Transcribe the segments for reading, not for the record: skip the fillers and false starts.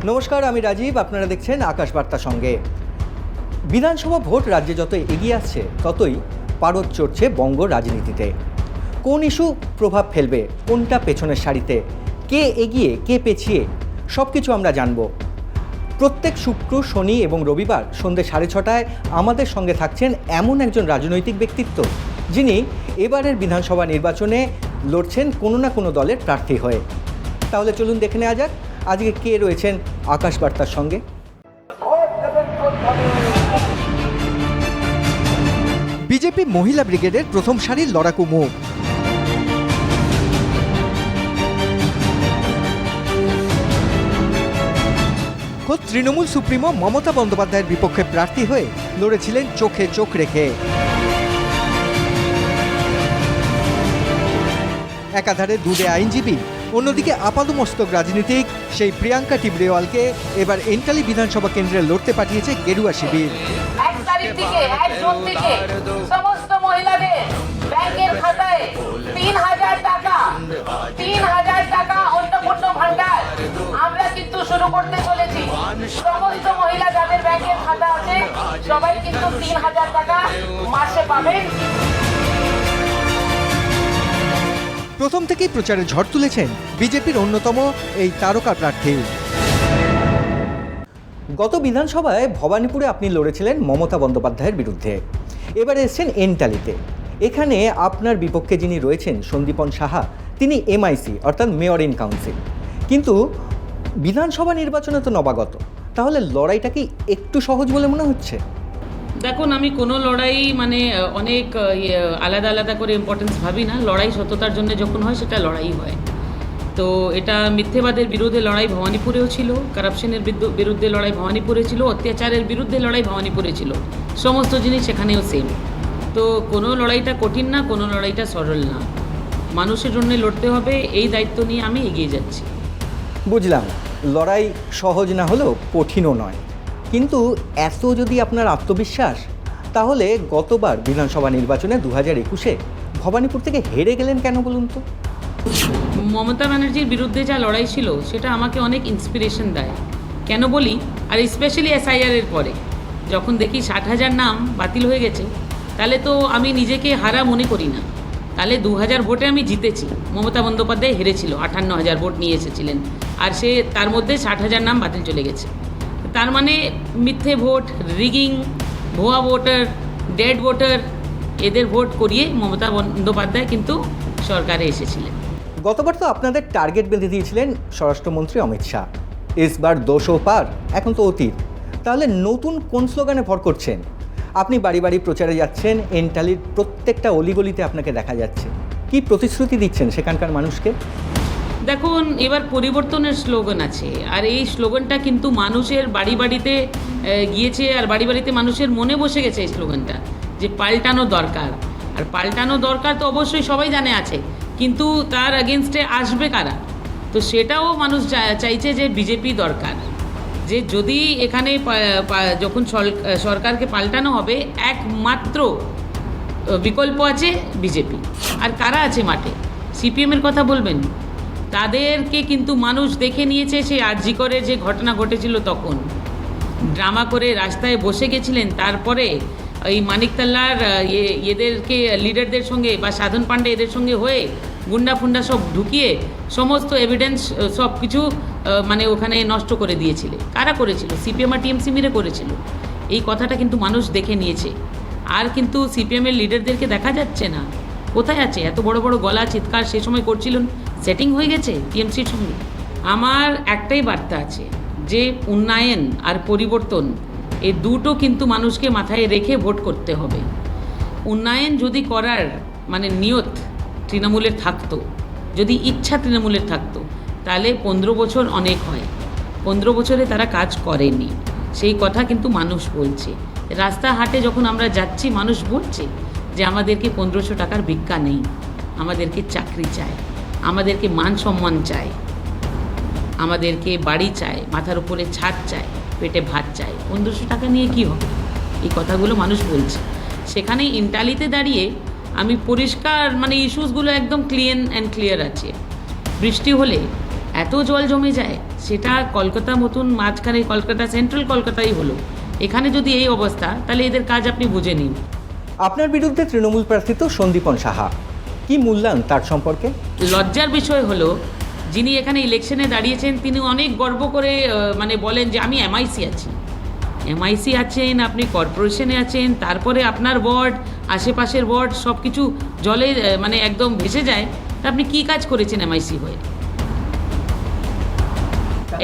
নমস্কার, আমি রাজীব। আপনারা দেখছেন আকাশ বার্তা সঙ্গে। বিধানসভা ভোট রাজ্যে যত এগিয়ে আসছে ততই পারদ চড়ছে বঙ্গ রাজনীতিতে। কোন ইস্যু প্রভাব ফেলবে, কোনটা পেছনের সারিতে, কে এগিয়ে কে পেছিয়ে, সব কিছু আমরা জানব। প্রত্যেক শুক্র, শনি এবং রবিবার সন্ধ্যে 6:30টায় আমাদের সঙ্গে থাকছেন এমন একজন রাজনৈতিক ব্যক্তিত্ব যিনি এবারের বিধানসভা নির্বাচনে লড়ছেন কোনো না কোনো দলের প্রার্থী হয়ে। তাহলে চলুন দেখে নেওয়া যাক আজকে কে রয়েছেন আকাশ বার্তার সঙ্গে। বিজেপি মহিলা ব্রিগেডের প্রথম সারির লড়াকু মুখ। খোদ তৃণমূল সুপ্রিমো মমতা বন্দ্যোপাধ্যায়ের বিপক্ষে প্রার্থী হয়ে লড়েছিলেন চোখে চোখ রেখে। একাধারে দুধে আইনজীবী, অন্যদিকে আপাদমস্তক রাজনীতিক সেই প্রিয়াঙ্কা টিবরেওয়ালকে এবার এন্টালি বিধানসভা কেন্দ্রে লড়তে পাঠিয়েছে গেরুয়া শিবির। 1 তারিখ থেকে 1 জুন থেকে সমস্ত মহিলাদের ব্যাংকের খাতায় 3000 টাকা অন্নপূর্ণ ভান্ডার আমরা কিন্তু শুরু করতে চলেছি। সমস্ত মহিলা যাদের ব্যাংকের খাতা আছে সবাই কিন্তু 3000 টাকা মাসে পাবেন। প্রথম থেকেই প্রচারে ঝড় তুলেছেন বিজেপির অন্যতম এই তারকা প্রার্থী। গত বিধানসভায় ভবানীপুরে আপনি লড়েছিলেন মমতা বন্দ্যোপাধ্যায়ের বিরুদ্ধে, এবারে এসেছেন এন্টালিতে। এখানে আপনার বিপক্ষে যিনি রয়েছেন সন্দীপন সাহা, তিনি এমআইসি অর্থাৎ মেয়র ইন কাউন্সিল। কিন্তু বিধানসভা নির্বাচনে তো নবাগত, তাহলে লড়াইটা কি একটু সহজ বলে মনে হচ্ছে? দেখুন, আমি কোনো লড়াই অনেক আলাদা আলাদা করে ইম্পর্টেন্স ভাবি না। লড়াই সততার জন্য যখন হয় সেটা লড়াই হয়। তো এটা মিথ্যেবাদের বিরুদ্ধে লড়াই ভবানীপুরেও ছিল, কারাপশনের বিরুদ্ধে লড়াই ভবানীপুরে ছিল, অত্যাচারের বিরুদ্ধে লড়াই ভবানীপুরে ছিল, সমস্ত জিনিস সেখানেও সেম। তো কোনো লড়াইটা কঠিন না, কোনো লড়াইটা সরল না। মানুষের জন্য লড়তে হবে, এই দায়িত্ব নিয়ে আমি এগিয়ে যাচ্ছি। বুঝলাম, লড়াই সহজ না হলেও কঠিনও নয়। কিন্তু এত যদি আপনার আত্মবিশ্বাস, তাহলে গতবার বিধানসভা নির্বাচনে 2021-এ ভবানীপুর থেকে হেরে গেলেন কেন বলুন তো? মমতা ব্যানার্জির বিরুদ্ধে যা লড়াই ছিল সেটা আমাকে অনেক ইন্সপিরেশন দেয়। কেন বলি, আর স্পেশালি এসআইআরের পরে যখন দেখি 60,000 নাম বাতিল হয়ে গেছে, তাহলে তো আমি নিজেকে হারা মনে করি না। তাহলে 2000 ভোটে আমি জিতেছি, মমতা বন্দ্যোপাধ্যায় হেরেছিল, 58,000 ভোট নিয়ে এসেছিলেন, আর সে তার মধ্যে 60,000 নাম বাতিল চলে গেছে। তার মানে মিথ্যে ভোট, রিগিং, ভুয়া ভোটার, ডেড ভোটার, এদের ভোট করিয়ে মমতা বন্দ্যোপাধ্যায় কিন্তু সরকারে এসেছিলেন। গতবার তো আপনাদের টার্গেট বেঁধে দিয়েছিলেন স্বরাষ্ট্রমন্ত্রী অমিত শাহ। এসবার দোষও পার, এখন তো অতীত। তাহলে নতুন কোন স্লোগানে ভর করছেন? আপনি বাড়ি বাড়ি প্রচারে যাচ্ছেন, এন্টালির প্রত্যেকটা অলিগলিতে আপনাকে দেখা যাচ্ছে। কি প্রতিশ্রুতি দিচ্ছেন সেখানকার মানুষকে? দেখুন, এবার পরিবর্তনের স্লোগান আছে, আর এই স্লোগানটা কিন্তু মানুষের বাড়ি বাড়িতে গিয়েছে, আর বাড়ি বাড়িতে মানুষের মনে বসে গেছে এই স্লোগানটা, যে পাল্টানো দরকার। আর পাল্টানো দরকার তো অবশ্যই সবাই জানে আছে, কিন্তু তার এগেনস্টে আসবে কারা? তো সেটাও মানুষ চাইছে যে বিজেপি দরকার। যে যদি এখানে যখন সরকারকে পাল্টানো হবে, একমাত্র বিকল্প আছে বিজেপি। আর কারা আছে মাঠে? সিপিএমের কথা বলবেন? তাদেরকে কিন্তু মানুষ দেখে নিয়েছে। সেই আরজি করে যে ঘটনা ঘটেছিল, তখন ড্রামা করে রাস্তায় বসে গেছিলেন, তারপরে ওই মানিকতলার এদেরকে লিডারদের সঙ্গে বা সাধন পাণ্ডে এদের সঙ্গে হয়ে গুন্ডা ফুন্ডা সব ঢুকিয়ে সমস্ত এভিডেন্স সব কিছু ওখানে নষ্ট করে দিয়েছিলে। কারা করেছিল? সিপিএম আর টিএমসি মিলে করেছিল। এই কথাটা কিন্তু মানুষ দেখে নিয়েছে। আর কিন্তু সিপিএমের লিডারদেরকে দেখা যাচ্ছে না। কোথায় আছে? এত বড় বড় গলা চিৎকার সে সময় করছিলেন, সেটিং হয়ে গেছে টিএমসির সঙ্গে। আমার একটাই বার্তা আছে, যে উন্নয়ন আর পরিবর্তন, এই দুটো কিন্তু মানুষকে মাথায় রেখে ভোট করতে হবে। উন্নয়ন যদি করার নিয়ত তৃণমূলের থাকতো, যদি ইচ্ছা তৃণমূলের থাকতো, তাহলে 15 বছর অনেক হয়। 15 বছরে তারা কাজ করেনি, সেই কথা কিন্তু মানুষ বলছে। রাস্তাঘাটে যখন আমরা যাচ্ছি, মানুষ বলছে যে আমাদেরকে 1500 টাকার ভিক্ষা নেই, আমাদেরকে চাকরি চাই, আমাদেরকে মান সম্মান চাই, আমাদেরকে বাড়ি চাই, মাথার উপরে ছাদ চাই, পেটে ভাত চাই। 1500 টাকা নিয়ে কি হবে? এই কথাগুলো মানুষ বলছে। সেখানে এন্টালিতে দাঁড়িয়ে আমি পরিষ্কার ইস্যুসগুলো একদম ক্লিয়ার আছে। বৃষ্টি হলে এত জল জমে যায়, সেটা কলকাতা মতন মাঝখানে কলকাতা সেন্ট্রাল কলকাতাই হলো, এখানে যদি এই অবস্থা তাহলে এদের কাজ আপনি বুঝে নিন। আপনার বিরুদ্ধে তৃণমূল প্রার্থী তো সন্দীপন সাহা, কি মূল্যায়ন তার সম্পর্কে? লজ্জার বিষয় হলো যিনি এখানে ইলেকশনে দাঁড়িয়েছেন তিনি অনেক গর্ব করে মানে বলেন যে আমি এমআইসি আছি। এমআইসি আছেন, আপনি কর্পোরেশনে আছেন, তারপরে আপনার ওয়ার্ড, আশেপাশের ওয়ার্ড সব কিছু জলে মানে একদম ভেসে যায়, তা আপনি কী কাজ করেছেন এমআইসি হয়ে?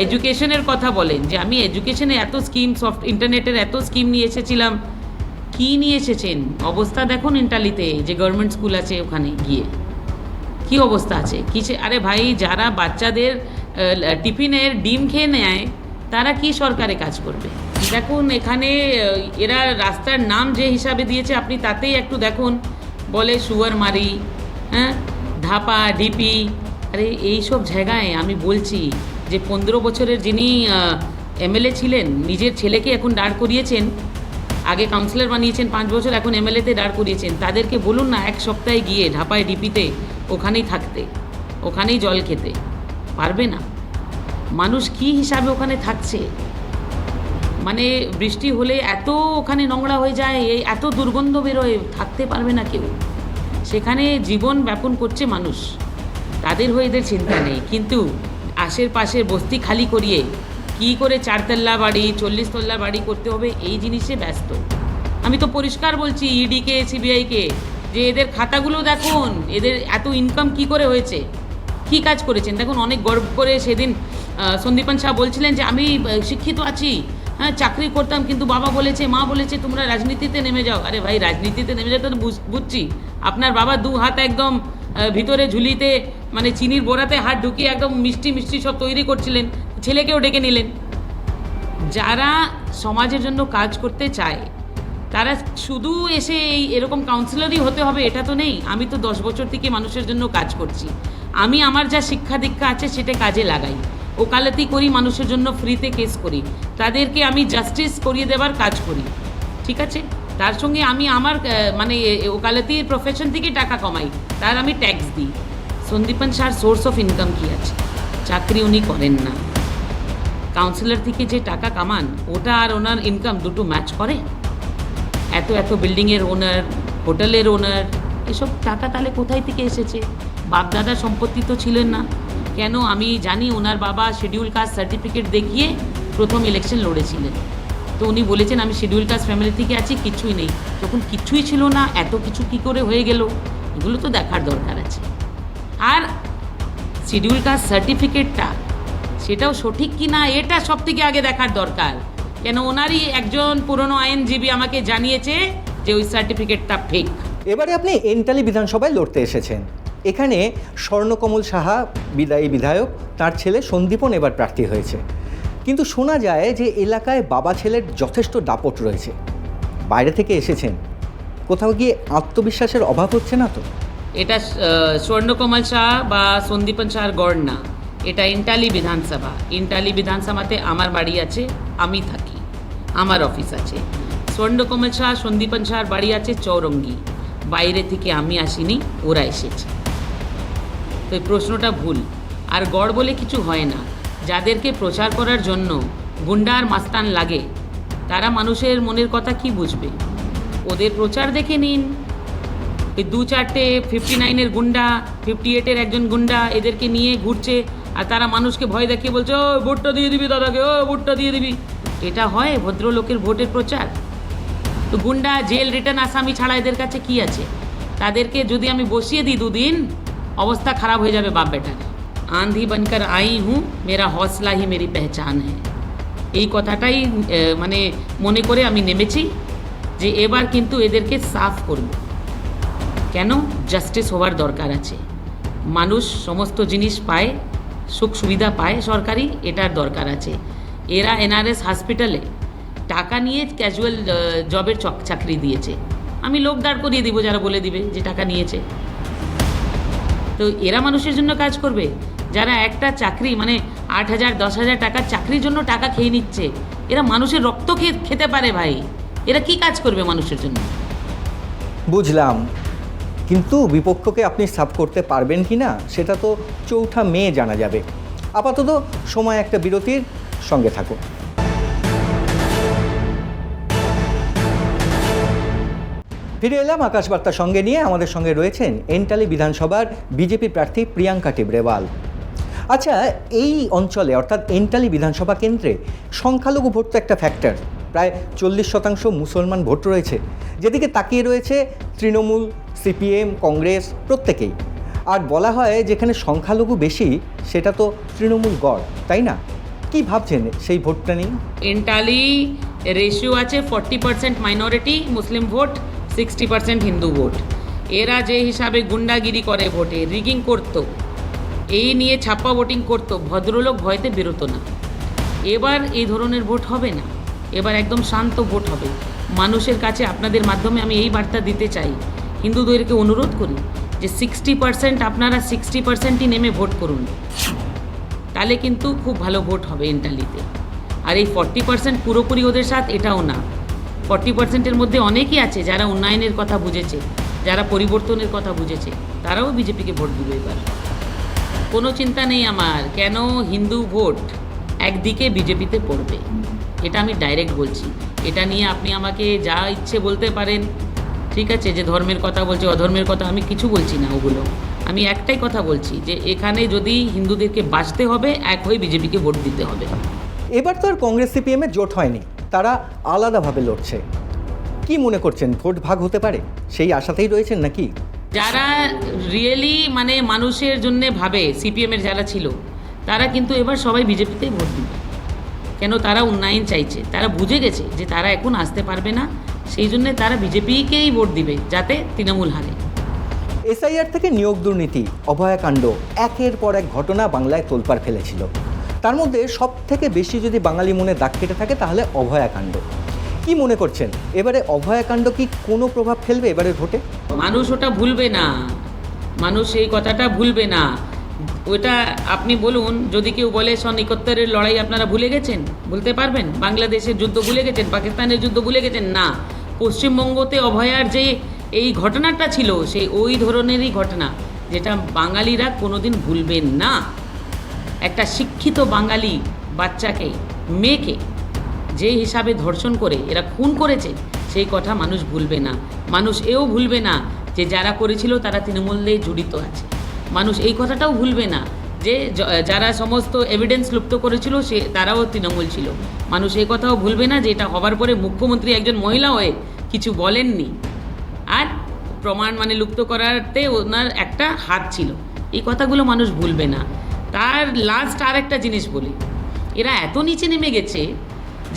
এডুকেশনের কথা বলেন যে আমি এডুকেশনে এত স্কিম, সফট ইন্টারনেটের এত স্কিম নিয়ে এসেছিলাম, কী নিয়ে এসেছেন? অবস্থা দেখুন ইন্টালিতে যে গভর্নমেন্ট স্কুল আছে ওখানে গিয়ে কি অবস্থা আছে। আরে ভাই, যারা বাচ্চাদের টিফিনের ডিম খেয়ে নেয় তারা কি সরকারে কাজ করবে? দেখুন এখানে এরা রাস্তার নাম যে হিসাবে দিয়েছে আপনি তাতেই একটু দেখুন, বলে সুয়ারমারি, হ্যাঁ, ধাপা, ডিপি। আরে এইসব জায়গায় আমি বলছি যে 15 বছরের যিনি এমএলএ ছিলেন, নিজের ছেলেকে এখন দাঁড় করিয়েছেন, আগে কাউন্সিলর বানিয়েছেন 5 বছর, এখন এমএলএতে দাঁড় করিয়েছেন। তাদেরকে বলুন না এক সপ্তাহে গিয়ে ঢাপায় ডিপিতে ওখানেই থাকতে, ওখানেই জল খেতে, পারবে না। মানুষ কি হিসাবে ওখানে থাকছে, মানে বৃষ্টি হলে এত ওখানে নোংরা হয়ে যায়, এই এত দুর্গন্ধ বেরোয়, থাকতে পারবে না কেউ। সেখানে জীবন ব্যাপন করছে মানুষ, তাদের হয়ে এদের চিন্তা নেই। কিন্তু আশেপাশের বস্তি খালি করিয়ে কি করে 4 তল্লা বাড়ি, 40 তল্লা বাড়ি করতে হবে এই জিনিসে ব্যস্ত। আমি তো পরিষ্কার বলছি ইডিকে, সিবিআইকে যে এদের খাতাগুলো দেখুন, এদের এত ইনকাম কি করে হয়েছে, কি কাজ করেছেন দেখুন। অনেক গর্ব করে সেদিন সন্দীপন শাহ বলছিলেন যে আমি শিক্ষিত আছি, হ্যাঁ, চাকরি করতাম, কিন্তু বাবা বলেছে, মা বলেছে তোমরা রাজনীতিতে নেমে যাও। আরে ভাই, রাজনীতিতে নেমে যাও তো বুঝছি, আপনার বাবা 2 হাত একদম ভিতরে ঝুলিতে মানে চিনির বোড়াতে হাত ঢুকিয়ে একদম মিষ্টি মিষ্টি সব তৈরি করছিলেন, ছেলেকেও ডেকে নিলেন। যারা সমাজের জন্য কাজ করতে চায় তারা শুধু এসে এরকম কাউন্সিলরই হতে হবে এটা তো নেই। আমি তো 10 বছর থেকে মানুষের জন্য কাজ করছি, আমি আমার যা শিক্ষা দীক্ষা আছে সেটা কাজে লাগাই, ওকালতি করি, মানুষের জন্য ফ্রিতে কেস করি, তাদেরকে আমি জাস্টিস করিয়ে দেবার কাজ করি, ঠিক আছে। তার সঙ্গে আমি আমার মানে ওকালতির প্রফেশন থেকে টাকা কমাই, তার আমি ট্যাক্স দিই। সন্দীপন শাহর সোর্স অফ ইনকাম কী আছে? চাকরি উনি করেন না, কাউন্সিলর থেকে যে টাকা কামান ওটা আর ওনার ইনকাম দুটো ম্যাচ করে? এত এত বিল্ডিংয়ের ওনার, হোটেলের ওনার, এসব টাকা তাহলে কোথায় থেকে এসেছে? বাপদাদার সম্পত্তি তো ছিলেন না কেন? আমি জানি ওনার বাবা শিডিউল কাস্ট সার্টিফিকেট দেখিয়ে প্রথম ইলেকশন লড়েছিলেন, তো উনি বলেছেন আমি শিডিউল কাস্ট ফ্যামিলি থেকে আছি, কিছুই নেই। তখন কিছুই ছিল না, এত কিছু কী করে হয়ে গেল? এগুলো তো দেখার দরকার আছে। আর শিডিউল কাস্ট সার্টিফিকেটটা সেটাও সঠিক কি না এটা সব থেকে আগে দেখার দরকার। কেন ওনারই একজন পুরনো আইনজীবী আমাকে জানিয়েছে যে ওই সার্টিফিকেটটা ফেক। এবারে আপনি এন্টালি বিধানসভায় লড়তে এসেছেন। এখানে স্বর্ণকমল সাহা বিদায়ী বিধায়ক, তার ছেলে সন্দীপন এবার প্রার্থী হয়েছে। কিন্তু শোনা যায় যে এলাকায় বাবা ছেলের যথেষ্ট দাপট রয়েছে। বাইরে থেকে এসেছেন, কোথাও গিয়ে আত্মবিশ্বাসের অভাব হচ্ছে না তো? এটা স্বর্ণকমল শাহ বা সন্দীপন শাহর গড় না, এটা ইন্টালি বিধানসভা। ইন্টালি বিধানসভাতে আমার বাড়ি আছে, আমি থাকি, আমার অফিস আছে। স্বর্ণকমল শাহ, সন্দীপন শাহর বাড়ি আছে চৌরঙ্গি, বাইরে থেকে আমি আসিনি, ওরা এসেছে। তো এই প্রশ্নটা ভুল। আর গড় বলে কিছু হয় না। যাদেরকে প্রচার করার জন্য গুন্ডা আর মাস্তান লাগে তারা মানুষের মনের কথা কি বুঝবে? ওদের প্রচার দেখে নিন। এই 2-4টে 59-এর গুন্ডা, 58-এর একজন গুন্ডা এদেরকে নিয়ে ঘুরছে, আর তারা মানুষকে ভয় দেখিয়ে বলছে ও ভোটটা দিয়ে দিবি দাদাকে, ও ভোটটা দিয়ে দিবি। এটা হয় ভদ্রলোকের ভোটের প্রচার? তো গুন্ডা, জেল রিটার্ন আসামি ছাড়া এদের কাছে কি আছে? তাদেরকে যদি আমি বসিয়ে দিই 2 দিন, অবস্থা খারাপ হয়ে যাবে বাপ বেটার। আঁধি বনকর আই হুঁ, মেরা হৌসলা হি মেরি পেহচান হ্যাঁ। এই কথাটাই মানে মনে করে আমি নেমেছি যে এবার কিন্তু এদেরকে সাফ করব। কেন? জাস্টিস হওয়ার দরকার আছে। মানুষ সমস্ত জিনিস পায়, সুখ সুবিধা পায় সরকারি, এটার দরকার আছে। এরা এনআরএস হসপিটালে টাকা নিয়ে ক্যাজুয়াল জবের চাকরি দিয়েছে। আমি লোক দাঁড় করিয়ে দিব যারা বলে দিবে যে টাকা নিয়েছে। তো এরা মানুষের জন্য কাজ করবে? যারা একটা চাকরি মানে 8,000 10,000 টাকার চাকরির জন্য টাকা খেয়ে নিচ্ছে, এরা মানুষের রক্ত খেতে পারে ভাই। এরা কি কাজ করবে মানুষের জন্য? বুঝলাম, কিন্তু বিপক্ষকে আপনি সাফ করতে পারবেন কি না সেটা তো 4 মে জানা যাবে। আপাতত সময় একটা বিরতির, সঙ্গে থাকুন। ফিরে এলাম আকাশবার্তা সঙ্গে নিয়ে। আমাদের সঙ্গে রয়েছেন এন্টালি বিধানসভার বিজেপি প্রার্থী প্রিয়াঙ্কা টিবরেওয়াল। আচ্ছা, এই অঞ্চলে অর্থাৎ এন্টালি বিধানসভা কেন্দ্রে সংখ্যালঘু ভোট তো একটা ফ্যাক্টর। প্রায় 40% মুসলমান ভোট রয়েছে, যেদিকে তাকিয়ে রয়েছে তৃণমূল, সিপিএম, কংগ্রেস প্রত্যেকেই। আর বলা হয় যেখানে সংখ্যালঘু বেশি সেটা তো তৃণমূল গড়, তাই না? কি ভাবছেন সেই ভোটটা নিয়ে? এন্টালি রেশিও আছে 40% মাইনরিটি মুসলিম ভোট, 60% হিন্দু ভোট। এরা যে হিসাবে গুন্ডাগিরি করে, ভোটে রিগিং করতো, এই নিয়ে ছাপ্পা ভোটিং করতো, ভদ্রলোক ভয়তে বেরোতো না। এবার এই ধরনের ভোট হবে না, এবার একদম শান্ত ভোট হবে। মানুষের কাছে আপনাদের মাধ্যমে আমি এই বার্তা দিতে চাই, হিন্দুদেরকে অনুরোধ করি যে 60% আপনারা 60%ই নেমে ভোট করুন, তাহলে কিন্তু খুব ভালো ভোট হবে এন্টালিতে। আর এই 40% পুরোপুরি ওদের সাথ এটাও না, 40%-এর মধ্যে অনেকেই আছে যারা উন্নয়নের কথা বুঝেছে, যারা পরিবর্তনের কথা বুঝেছে, তারাও বিজেপিকে ভোট দিবে এবার। কোনো চিন্তা নেই আমার, কেন হিন্দু ভোট একদিকে বিজেপিতে পড়বে, এটা আমি ডাইরেক্ট বলছি। এটা নিয়ে আপনি আমাকে যা ইচ্ছে বলতে পারেন, ঠিক আছে, যে ধর্মের কথা বলছে, অধর্মের কথা, আমি কিছু বলছি না ওগুলো। আমি একটাই কথা বলছি যে এখানে যদি হিন্দুদেরকে বাঁচতে হবে, এক হয়ে বিজেপিকে ভোট দিতে হবে। এবার তো আর কংগ্রেস সিপিএমের জোট হয়নি, তারা আলাদাভাবে লড়ছে। কি মনে করছেন, ভোট ভাগ হতে পারে সেই আশাতেই রয়েছেন নাকি? যারা রিয়েলি মানে মানুষের জন্যে ভাবে, সিপিএমের যারা ছিল, তারা কিন্তু এবার সবাই বিজেপিতেই ভোট দিবে। কেন? তারা উন্নয়ন চাইছে, তারা বুঝে গেছে যে তারা এখন আসতে পারবে না, সেই জন্য তারা বিজেপিকেই ভোট দিবে যাতে তৃণমূল হারে। এসআইআর থেকে নিয়োগ দুর্নীতি, অভয়াকাণ্ড, একের পর এক ঘটনা বাংলায় তোলপাড় ফেলেছিল। তার মধ্যে সব থেকে বেশি যদি বাঙালি মনে দাগ কেটে থাকে তাহলে অভয়াকাণ্ড। কি মনে করছেন, এবারে অভয়াকাণ্ড কি কোনো প্রভাব ফেলবে এবারের ভোটে? মানুষ ওটা ভুলবে না, মানুষ এই কথাটা ভুলবে না। ওটা আপনি বলুন, যদি কেউ বলে 1971-এর লড়াই আপনারা ভুলে গেছেন, ভুলতে পারবেন? বাংলাদেশের যুদ্ধ ভুলে গেছেন, পাকিস্তানের যুদ্ধ ভুলে গেছেন? না, পশ্চিমবঙ্গতে অভয়ার যে এই ঘটনাটা ছিল, সেই ওই ধরনেরই ঘটনা, যেটা বাঙালিরা কোনোদিন ভুলবেন না। একটা শিক্ষিত বাঙালি বাচ্চাকে, মেয়েকে যে হিসাবে ধর্ষণ করে এরা খুন করেছে, সেই কথা মানুষ ভুলবে না। মানুষ এও ভুলবে না যে যারা করেছিল তারা তৃণমূলে জড়িত আছে। মানুষ এই কথাটাও ভুলবে না যে যারা সমস্ত এভিডেন্স লুপ্ত করেছিল তারাও তৃণমূল ছিল। মানুষ এই কথাও ভুলবে না যে এটা হবার পরে মুখ্যমন্ত্রী একজন মহিলা হয়ে কিছু বলেননি, আর প্রমাণ মানে লুপ্ত করাতে ওনার একটা হাত ছিল। এই কথাগুলো মানুষ ভুলবে না। তার লাস্ট আর একটা জিনিস বলি, এরা এত নিচে নেমে গেছে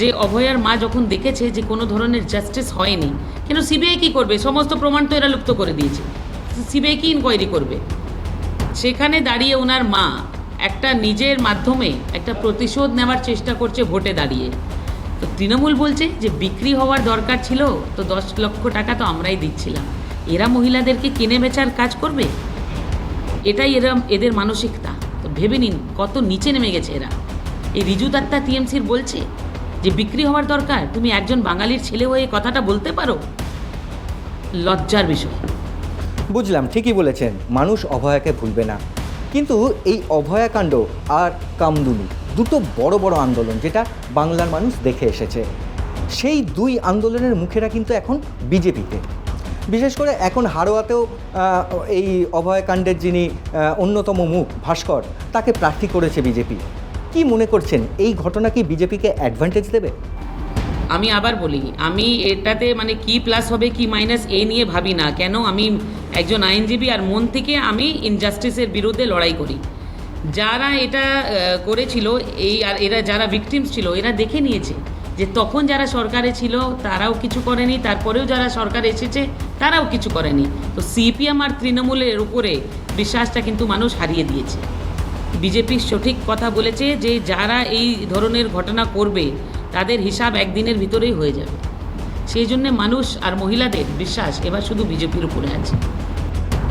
যে অভয়ার মা যখন দেখেছে যে কোনো ধরনের জাস্টিস হয়নি, কেন সিবিআই কী করবে? সমস্ত প্রমাণ তো এরা লুপ্ত করে দিয়েছে, সিবিআই কি ইনকোয়ারি করবে? সেখানে দাঁড়িয়ে ওনার মা একটা নিজের মাধ্যমে একটা প্রতিশোধ নেওয়ার চেষ্টা করছে ভোটে দাঁড়িয়ে। তো তৃণমূল বলছে যে বিক্রি হওয়ার দরকার ছিল, তো 10 লক্ষ টাকা তো আমরাই দিচ্ছিলাম। এরা মহিলাদেরকে কিনে বেচার কাজ করবে? এটাই এদের মানসিকতা। তো ভেবে নিন কত নিচে নেমে গেছে এরা। এই রিজু দত্তা টিএমসির বলছে যে বিক্রি হওয়ার দরকার, তুমি একজন বাঙালির ছেলে হয়ে কথাটা বলতে পারো? লজ্জার বিষয়। বুঝলাম, ঠিকই বলেছেন, মানুষ অভয়াকে ভুলবে না। কিন্তু এই অভয়াকাণ্ড আর কামদুনি দুটো বড় বড় আন্দোলন যেটা বাংলার মানুষ দেখে এসেছে, সেই দুই আন্দোলনের মুখেরা কিন্তু এখন বিজেপিতে। বিশেষ করে এখন হাড়োয়াতেও এই অভয়াকাণ্ডের যিনি অন্যতম মুখ ভাস্কর, তাকে প্রার্থী করেছে বিজেপি। কি মনে করছেন, এই ঘটনা কি বিজেপিকে অ্যাডভান্টেজ দেবে? আমি আবার বলি, আমি এটাতে মানে কি প্লাস হবে কি মাইনাস এই নিয়ে ভাবি না। কেন? আমি একজন আইনজীবী, আর মন থেকে আমি ইনজাস্টিসের বিরুদ্ধে লড়াই করি। যারা এটা করেছিল এই, আর এরা যারা ভিকটিমস ছিল, এরা দেখে নিয়েছে যে তখন যারা সরকারে ছিল তারাও কিছু করেনি, তারপরেও যারা সরকার এসেছে তারাও কিছু করেনি। তো সিপিএম আর তৃণমূলের উপরে বিশ্বাসটা কিন্তু মানুষ হারিয়ে দিয়েছে। বিজেপি সঠিক কথা বলেছে যে যারা এই ধরনের ঘটনা করবে তাদের হিসাব একদিনের ভিতরেই হয়ে যাবে। সেই জন্যে মানুষ আর মহিলাদের বিশ্বাস এবার শুধু বিজেপির উপরে আছে।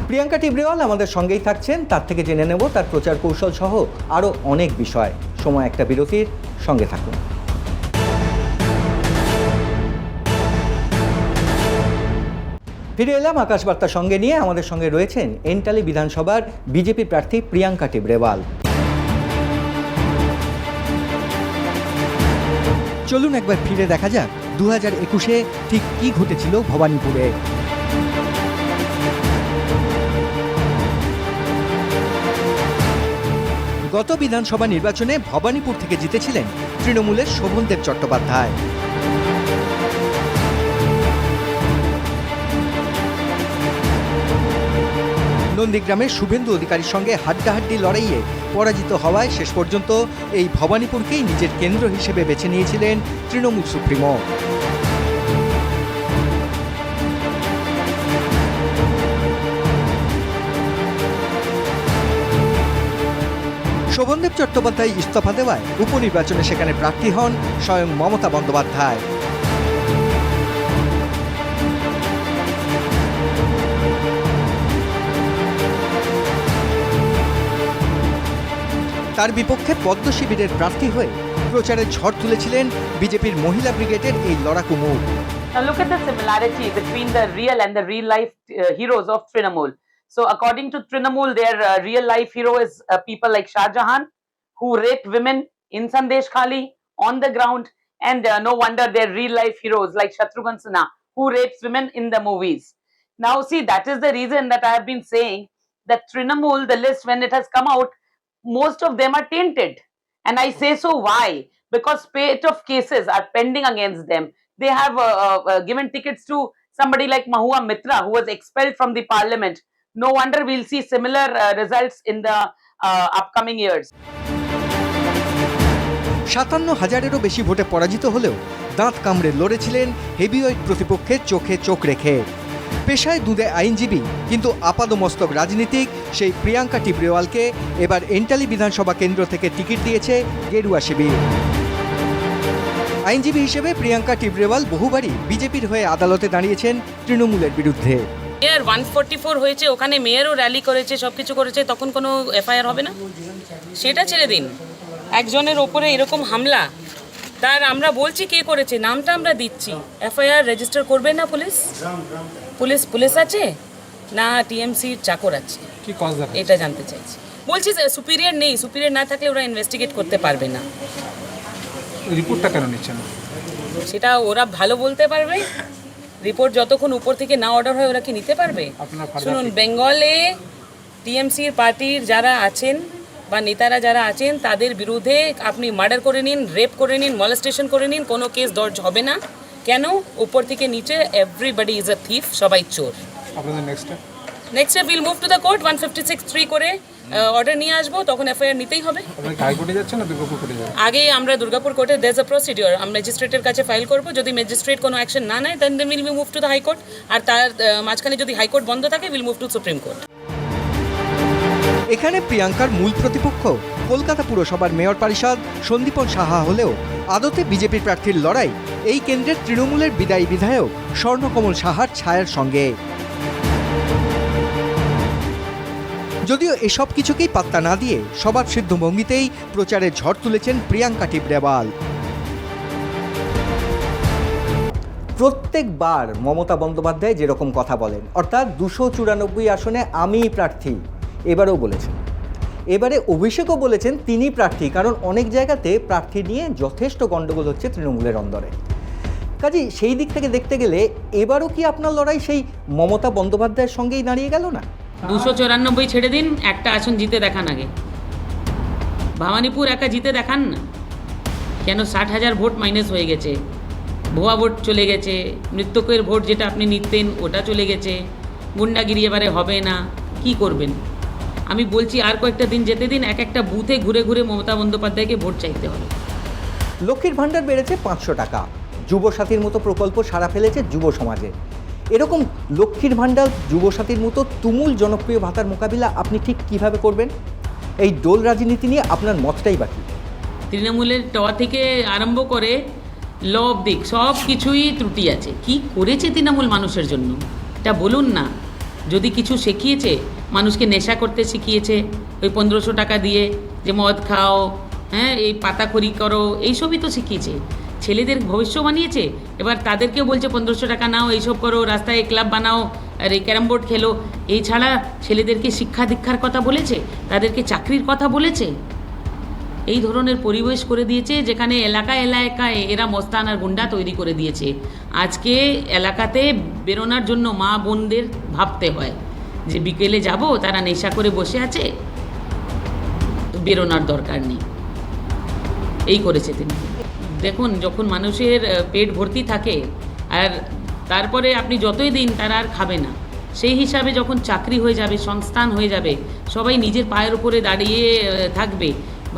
প্রিয়াঙ্কা টিবরেওয়াল আমাদের সঙ্গেই থাকছেন, তার থেকে জেনে নেব তার প্রচার কৌশল সহ আরও অনেক বিষয়। সময় একটা বিরতির, সঙ্গে থাকুন। ফিরে এলাম আকাশবার্তার সঙ্গে নিয়ে। আমাদের সঙ্গে রয়েছেন এন্টালি বিধানসভার বিজেপি প্রার্থী প্রিয়াঙ্কা টিবরেওয়াল। চলুন একবার ফিরে দেখা যাক 2021-এ ঠিক কী ঘটেছিল ভবানীপুরে। গত বিধানসভা নির্বাচনে ভবানীপুর থেকে জিতেছিলেন তৃণমূলের শোভনদেব চট্টোপাধ্যায়। নন্দীগ্রামের শুভেন্দু অধিকারীর সঙ্গে হাড্ডাহাড্ডি লড়াইয়ে পরাজিত হওয়ায় শেষ পর্যন্ত এই ভবানীপুরকেই নিজের কেন্দ্র হিসেবে বেছে নিয়েছিলেন তৃণমূল সুপ্রিমো। শোভনদেব চট্টোপাধ্যায় ইস্তফা দেওয়ায় উপনির্বাচনে সেখানে প্রার্থী হন স্বয়ং মমতা বন্দ্যোপাধ্যায়। তার বিপক্ষে পদ্ম শিবিরের প্রার্থী হয়ে প্রচারে ঝড় তুলেছিলেন বিজেপির মহিলা ব্রিগেডের এই লড়াকু মুখ। Now look at the similarity between the real and the real life heroes of Trinamool. So according to Trinamool, their real life hero is people like Shah Jahan, who raped women in Sandesh Khali on the ground, and no wonder they're real life heroes like Shatrughan Sinha, who rapes women in the movies. Now see, that is the reason that I have been saying that Trinamool, the list when it has come out, most of them are tainted. And I say so why? Because spate of cases are pending against them. They have given tickets to somebody like Mahua Mitra, who was expelled from the parliament. No wonder we'll see similar results in the upcoming years. 57,000-এরও বেশি ভোটে পরাজিত হলেও দাঁত কামড়ে লড়েছিলেন heavyweight প্রতিপক্ষের চোখে চোখ রেখে। পেশায় দুধে আইনজীবী কিন্তু আপাদমস্তক রাজনীতিক সেই প্রিয়াঙ্কা টিবরেওয়ালকে এবার এন্টালি বিধানসভা কেন্দ্র থেকে টিকিট দিয়েছে গেরুয়া শিবির। আইনজীবী হিসেবে প্রিয়াঙ্কা টিবরেওয়াল বহুবারই বিজেপির হয়ে আদালতে দাঁড়িয়েছেন তৃণমূলের বিরুদ্ধে। মেয়র 144 হয়েছে, ওখানে মেয়রও র্যালি করেছে, সব কিছু করেছে, তখন কোনো এফআইআর হবে না? সেটা ছেড়ে দিন। একজনের ওপরে এরকম হামলা, তার আমরা বলছি কে করেছে, নামটা আমরা দিচ্ছি, এফআইআর রেজিস্টার করবে না পুলিশ? পুলিশ আছে না টিএমসির চাকর আছে? এটা জানতে চাইছি। বলছি সুপিরিয়র নেই, সুপিরিয়র না থাকলে ওরা ইনভেস্টিগেট করতে পারবে না। রিপোর্টটা কেন নিচ্ছেন? সেটা ওরা ভালো বলতে পারবে। রিপোর্ট যতক্ষণ উপর থেকে না অর্ডার হয় ওরা কি নিতে পারবে? শুনুন, বেঙ্গলে টিএমসির পার্টির যারা আছেন বা নেতারা যারা আছেন তাদের বিরুদ্ধে আপনি মার্ডার করে নিন, রেপ করে নিন, মলেস্টেশন করে নিন, কোনো কেস দর্জ হবে না। কেন? উপর থেকে নিচে এভরিবডি ইজ আ থিফ, সবাই চোর। আপনাদের next step will move to the court, 156(3) করে অর্ডার নিয়ে আসবো, তখন এফআইআর নিতেই হবে। আপনারা হাইকোর্টে যাচ্ছেন না দুর্গাপুর কোর্টে যাবেন? আগে আমরা দুর্গাপুর কোর্টে দেয়ার আ প্রসিডিওর, আমরা ম্যাজিস্ট্রেটের কাছে ফাইল করব। যদি ম্যাজিস্ট্রেট কোনো অ্যাকশন না নেয় then will move to the high court, আর তার মাঝখানে যদি হাইকোর্ট বন্ধ থাকে will move to Supreme Court. এখানে প্রিয়াঙ্কার মূল প্রতিপক্ষ কলকাতা পুরসভার মেয়র পরিষদ সন্দীপন সাহা হলেও আদতে বিজেপির প্রার্থীর লড়াই এই কেন্দ্রের তৃণমূলের বিদায়ী বিধায়ক স্বর্ণকমল সাহার ছায়ার সঙ্গে। যদিও এসব কিছুকেই পাত্তা না দিয়ে স্বভাব সিদ্ধ ভঙ্গিতেই প্রচারে ঝড় তুলেছেন প্রিয়াঙ্কা টিবরেওয়াল। প্রত্যেকবার মমতা বন্দ্যোপাধ্যায় যেরকম কথা বলেন, অর্থাৎ 294 আসনে আমিই প্রার্থী, এবারেও বলেছেন। এবারে অভিষেকও বলেছেন তিনি প্রার্থী, কারণ অনেক জায়গাতে প্রার্থী নিয়ে যথেষ্ট গণ্ডগোল হচ্ছে তৃণমূলের অন্দরে। কাজেই সেই দিক থেকে দেখতে গেলে এবারও কি আপনার লড়াই সেই মমতা বন্দ্যোপাধ্যায়ের সঙ্গেই দাঁড়িয়ে গেল না? 294 ছেড়ে দিন, একটা আসন জিতে দেখান আগে। ভবানীপুর একা জিতে দেখান না। কেন 60,000 ভোট মাইনাস হয়ে গেছে, ভুয়া ভোট চলে গেছে, মৃত্যকের ভোট যেটা আপনি নিতেন ওটা চলে গেছে, গুন্ডাগিরি এবারে হবে না, কি করবেন? আমি বলছি আর কয়েকটা দিন যেতে দিন, এক একটা বুথে ঘুরে ঘুরে মমতা বন্দ্যোপাধ্যায়কে ভোট চাইতে হবে। লক্ষ্মীর ভাণ্ডার বেড়েছে 500 টাকা, যুবসাথীর মতো প্রকল্প সাড়া ফেলেছে যুব সমাজে। এরকম লক্ষ্মীর ভাণ্ডার, যুবসাথীর মতো তুমুল জনপ্রিয় ভাতার মোকাবিলা আপনি ঠিক কিভাবে করবেন? এই দোল রাজনীতি নিয়ে আপনার মতটাই বাকি। তৃণমূলের টওয়া থেকে আরম্ভ করে ল অবধি সব কিছুই ত্রুটি আছে। কি করেছে তৃণমূল মানুষের জন্য এটা বলুন না। যদি কিছু শিখিয়েছে, মানুষকে নেশা করতে শিখিয়েছে ওই 1500 টাকা দিয়ে, যে মদ খাও, হ্যাঁ এই পাতাখড়ি করো, এইসবই তো শিখিয়েছে। ছেলেদের ভবিষ্য বানিয়েছে, এবার তাদেরকেও বলছে 1500 টাকা নাও, এইসব করো, রাস্তায় ক্লাব বানাও, আর এই ক্যারাম বোর্ড খেলো। এই ছাড়া ছেলেদেরকে শিক্ষা দীক্ষার কথা বলেছে, তাদেরকে চাকরির কথা বলেছে। এই ধরনের পরিবেশ করে দিয়েছে, যেখানে এলাকায় এরা মস্তান আর গুন্ডা তৈরি করে দিয়েছে। আজকে এলাকাতে বেরোনোর জন্য মা বোনদের ভাবতে হয় যে বিকেলে যাব, তারা নেশা করে বসে আছে, বেরোনোর দরকার নেই। এই করেছে তিনি। দেখুন, যখন মানুষের পেট ভর্তি থাকে আর তারপরে আপনি যতই দিন তারা আর খাবে না, সেই হিসাবে যখন চাকরি হয়ে যাবে, সংস্থান হয়ে যাবে, সবাই নিজের পায়ের উপরে দাঁড়িয়ে থাকবে,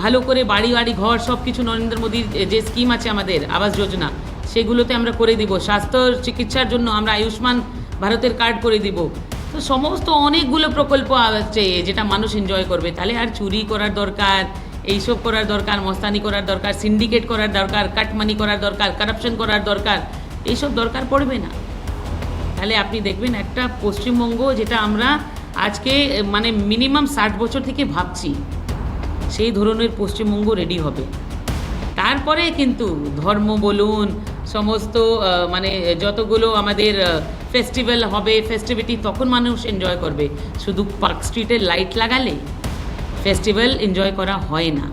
ভালো করে বাড়ি ঘর সব কিছু নরেন্দ্র মোদীর যে স্কিম আছে আমাদের আবাস যোজনা, সেগুলোতে আমরা করে দিব। স্বাস্থ্য চিকিৎসার জন্য আমরা আয়ুষ্মান ভারতের কার্ড করে দিব। তো সমস্ত অনেকগুলো প্রকল্প আছে যেটা মানুষ এনজয় করবে। তাহলে আর চুরি করার দরকার, এইসব করার দরকার, মস্তানি করার দরকার, সিন্ডিকেট করার দরকার, কাটমানি করার দরকার, কারাপশন করার দরকার, এইসব দরকার পড়বে না। তাহলে আপনি দেখবেন একটা পশ্চিমবঙ্গ যেটা আমরা আজকে মানে মিনিমাম 60 বছর থেকে ভাবছি, সেই ধরনের পশ্চিমবঙ্গ রেডি হবে। তারপরে কিন্তু ধর্ম বলুন, সমস্ত মানে যতগুলো আমাদের ফেস্টিভ্যাল হবে, ফেস্টিভিটি, তখন মানুষ এনজয় করবে। শুধু পার্ক স্ট্রিটের লাইট লাগালে ফেস্টিভ্যাল এনজয় করা হয় না।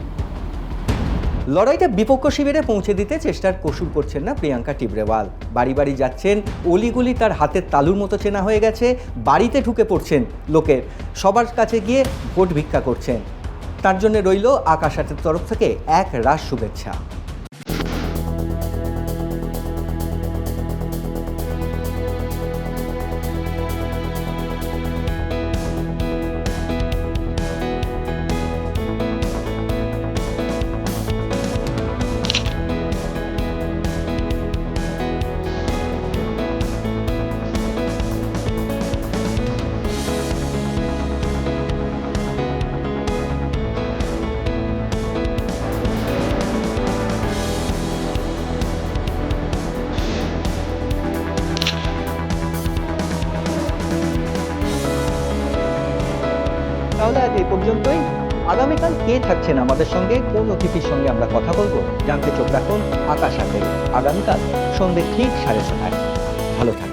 লড়াইটা বিপক্ষ শিবিরে পৌঁছে দিতে চেষ্টার কসুর করছেন না প্রিয়াঙ্কা টিবরেওয়াল। বাড়ি বাড়ি যাচ্ছেন, অলিগুলি তার হাতের তালুর মতো চেনা হয়ে গেছে, বাড়িতে ঢুকে পড়ছেন লোকের, সবার কাছে গিয়ে ভোট ভিক্ষা করছেন। তার জন্য রইল আকাশ আটের তরফ থেকে এক রাশ শুভেচ্ছা। তাহলে আজ এই পর্যন্তই। আগামীকাল কে থাকছেন আমাদের সঙ্গে, কোন অতিথির সঙ্গে আমরা কথা বলবো, জানতে চোখ রাখুন আকাশ আটে। আগামীকাল সন্ধ্যে ঠিক 6:30। ভালো থাকুন।